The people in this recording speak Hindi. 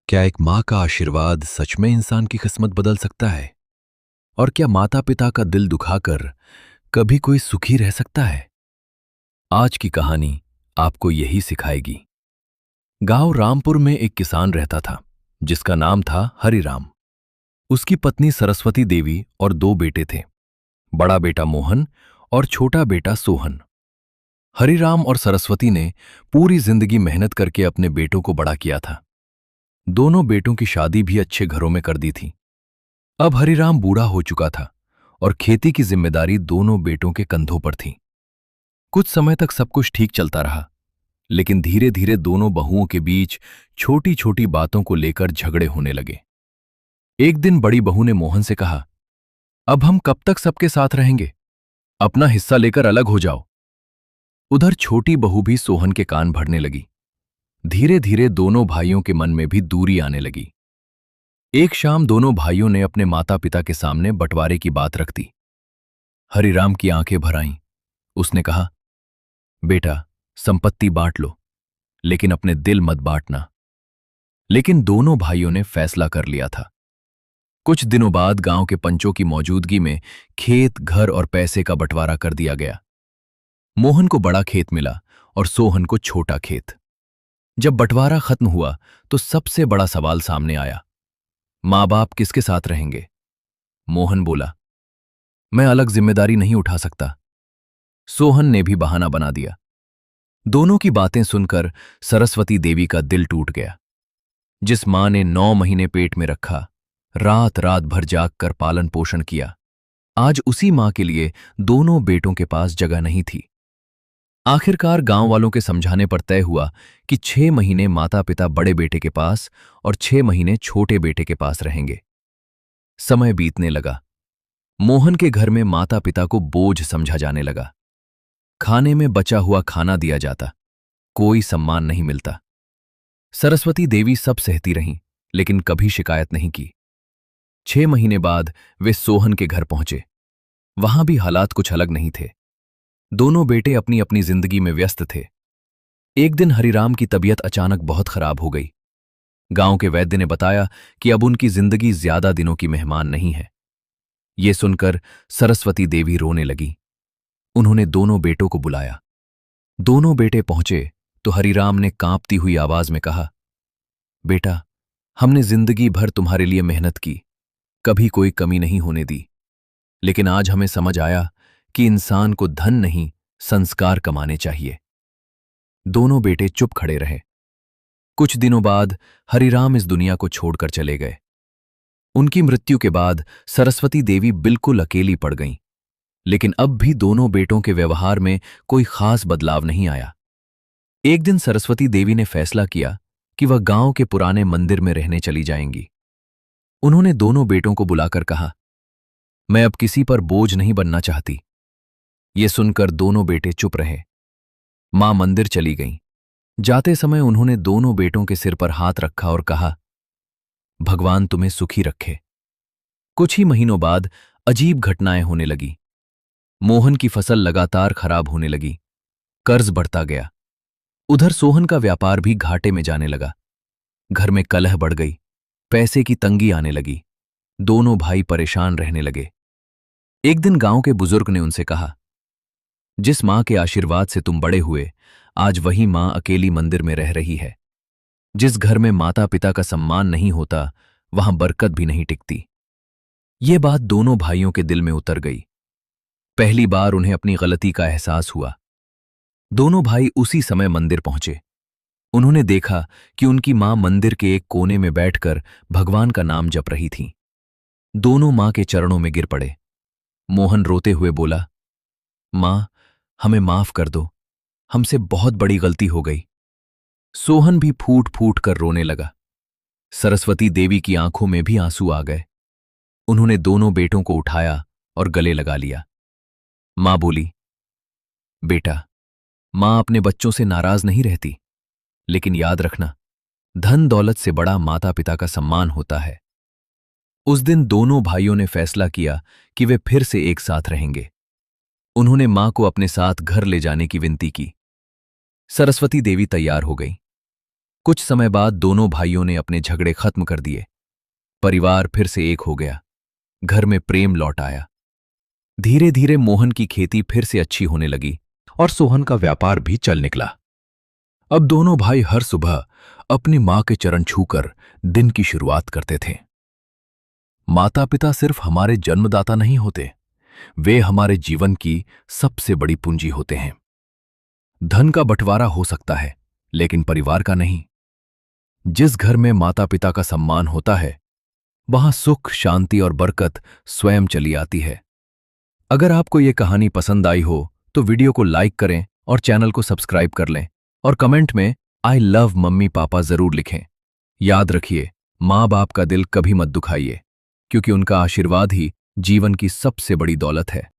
क्या एक माँ का आशीर्वाद सच में इंसान की किस्मत बदल सकता है? और क्या माता पिता का दिल दुखाकर कभी कोई सुखी रह सकता है? आज की कहानी आपको यही सिखाएगी। गांव रामपुर में एक किसान रहता था जिसका नाम था हरिराम। उसकी पत्नी सरस्वती देवी और दो बेटे थे, बड़ा बेटा मोहन और छोटा बेटा सोहन। हरिराम और सरस्वती ने पूरी जिंदगी मेहनत करके अपने बेटों को बड़ा किया था। दोनों बेटों की शादी भी अच्छे घरों में कर दी थी। अब हरिराम बूढ़ा हो चुका था और खेती की जिम्मेदारी दोनों बेटों के कंधों पर थी। कुछ समय तक सब कुछ ठीक चलता रहा, लेकिन धीरे धीरे दोनों बहुओं के बीच छोटी छोटी बातों को लेकर झगड़े होने लगे। एक दिन बड़ी बहू ने मोहन से कहा, अब हम कब तक सबके साथ रहेंगे? अपना हिस्सा लेकर अलग हो जाओ। उधर छोटी बहू भी सोहन के कान भरने लगी। धीरे धीरे दोनों भाइयों के मन में भी दूरी आने लगी। एक शाम दोनों भाइयों ने अपने माता पिता के सामने बंटवारे की बात रख दी। हरिराम की आंखें भर आईं। उसने कहा, बेटा, संपत्ति बांट लो, लेकिन अपने दिल मत बांटना। लेकिन दोनों भाइयों ने फैसला कर लिया था। कुछ दिनों बाद गांव के पंचों की मौजूदगी में खेत, घर और पैसे का बंटवारा कर दिया गया। मोहन को बड़ा खेत मिला और सोहन को छोटा खेत। जब बंटवारा खत्म हुआ तो सबसे बड़ा सवाल सामने आया, माँ बाप किसके साथ रहेंगे? मोहन बोला, मैं अलग जिम्मेदारी नहीं उठा सकता। सोहन ने भी बहाना बना दिया। दोनों की बातें सुनकर सरस्वती देवी का दिल टूट गया। जिस मां ने 9 महीने पेट में रखा, रात रात भर जाग कर पालन पोषण किया, आज उसी मां के लिए दोनों बेटों के पास जगह नहीं थी। आखिरकार गांव वालों के समझाने पर तय हुआ कि 6 महीने माता पिता बड़े बेटे के पास और 6 महीने छोटे बेटे के पास रहेंगे। समय बीतने लगा। मोहन के घर में माता पिता को बोझ समझा जाने लगा। खाने में बचा हुआ खाना दिया जाता, कोई सम्मान नहीं मिलता। सरस्वती देवी सब सहती रहीं, लेकिन कभी शिकायत नहीं की। 6 महीने बाद वे सोहन के घर पहुंचे। वहां भी हालात कुछ अलग नहीं थे। दोनों बेटे अपनी अपनी जिंदगी में व्यस्त थे। एक दिन हरिराम की तबीयत अचानक बहुत खराब हो गई। गांव के वैद्य ने बताया कि अब उनकी जिंदगी ज्यादा दिनों की मेहमान नहीं है। ये सुनकर सरस्वती देवी रोने लगी। उन्होंने दोनों बेटों को बुलाया। दोनों बेटे पहुंचे तो हरिराम ने कांपती हुई आवाज में कहा, बेटा, हमने जिंदगी भर तुम्हारे लिए मेहनत की, कभी कोई कमी नहीं होने दी। लेकिन आज हमें समझ आया कि इंसान को धन नहीं, संस्कार कमाने चाहिए। दोनों बेटे चुप खड़े रहे। कुछ दिनों बाद हरिराम इस दुनिया को छोड़कर चले गए। उनकी मृत्यु के बाद सरस्वती देवी बिल्कुल अकेली पड़ गईं। लेकिन अब भी दोनों बेटों के व्यवहार में कोई खास बदलाव नहीं आया। एक दिन सरस्वती देवी ने फैसला किया कि वह गांव के पुराने मंदिर में रहने चली जाएंगी। उन्होंने दोनों बेटों को बुलाकर कहा, मैं अब किसी पर बोझ नहीं बनना चाहती। ये सुनकर दोनों बेटे चुप रहे। मां मंदिर चली गईं। जाते समय उन्होंने दोनों बेटों के सिर पर हाथ रखा और कहा, भगवान तुम्हें सुखी रखे। कुछ ही महीनों बाद अजीब घटनाएं होने लगी। मोहन की फसल लगातार खराब होने लगी। कर्ज बढ़ता गया। उधर सोहन का व्यापार भी घाटे में जाने लगा। घर में कलह बढ़ गई। पैसे की तंगी आने लगी। दोनों भाई परेशान रहने लगे। एक दिन गांव के बुजुर्ग ने उनसे कहा, जिस मां के आशीर्वाद से तुम बड़े हुए, आज वही मां अकेली मंदिर में रह रही है। जिस घर में माता पिता का सम्मान नहीं होता, वहां बरकत भी नहीं टिकती। ये बात दोनों भाइयों के दिल में उतर गई। पहली बार उन्हें अपनी गलती का एहसास हुआ। दोनों भाई उसी समय मंदिर पहुंचे। उन्होंने देखा कि उनकी मां मंदिर के एक कोने में बैठकर भगवान का नाम जप रही थीं। दोनों मां के चरणों में गिर पड़े। मोहन रोते हुए बोला, मां, हमें माफ कर दो, हमसे बहुत बड़ी गलती हो गई। सोहन भी फूट फूट कर रोने लगा। सरस्वती देवी की आंखों में भी आंसू आ गए। उन्होंने दोनों बेटों को उठाया और गले लगा लिया। मां बोली, बेटा, मां अपने बच्चों से नाराज नहीं रहती, लेकिन याद रखना, धन दौलत से बड़ा माता पिता का सम्मान होता है। उस दिन दोनों भाइयों ने फैसला किया कि वे फिर से एक साथ रहेंगे। उन्होंने मां को अपने साथ घर ले जाने की विनती की। सरस्वती देवी तैयार हो गई। कुछ समय बाद दोनों भाइयों ने अपने झगड़े खत्म कर दिए। परिवार फिर से एक हो गया। घर में प्रेम लौट आया। धीरे धीरे मोहन की खेती फिर से अच्छी होने लगी और सोहन का व्यापार भी चल निकला। अब दोनों भाई हर सुबह अपनी मां के चरण छूकर दिन की शुरुआत करते थे। माता पिता सिर्फ हमारे जन्मदाता नहीं होते, वे हमारे जीवन की सबसे बड़ी पूंजी होते हैं। धन का बंटवारा हो सकता है, लेकिन परिवार का नहीं। जिस घर में माता पिता का सम्मान होता है, वहां सुख, शांति और बरकत स्वयं चली आती है। अगर आपको यह कहानी पसंद आई हो तो वीडियो को लाइक करें और चैनल को सब्सक्राइब कर लें और कमेंट में आई लव मम्मी पापा जरूर लिखें। याद रखिए, माँ बाप का दिल कभी मत दुखाइए, क्योंकि उनका आशीर्वाद ही जीवन की सबसे बड़ी दौलत है।